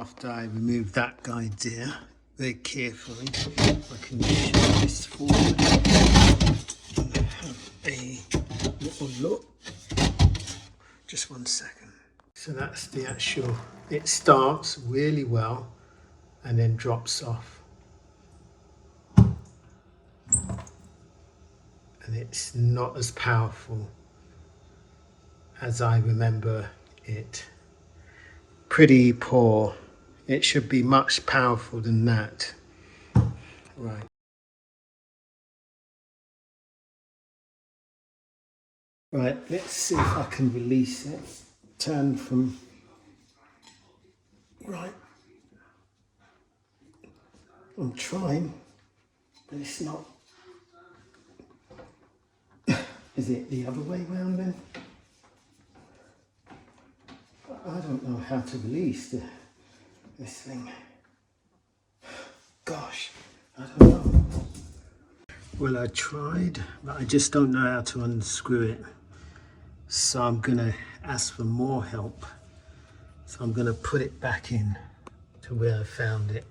After I remove that guide there very carefully, I can shift this forward and have a little look. Just 1 second. So that's the actual, it starts really well and then drops off. And it's not as powerful as I remember it. Pretty poor. It should be much powerful than that. Right. Right, let's see if I can release it. Turn from, right. I'm trying, but it's not. Is it the other way round then? I don't know how to release this thing. Gosh, I don't know. Well, I tried, but I just don't know how to unscrew it. So I'm gonna ask for more help. So I'm gonna put it back in to where I found it.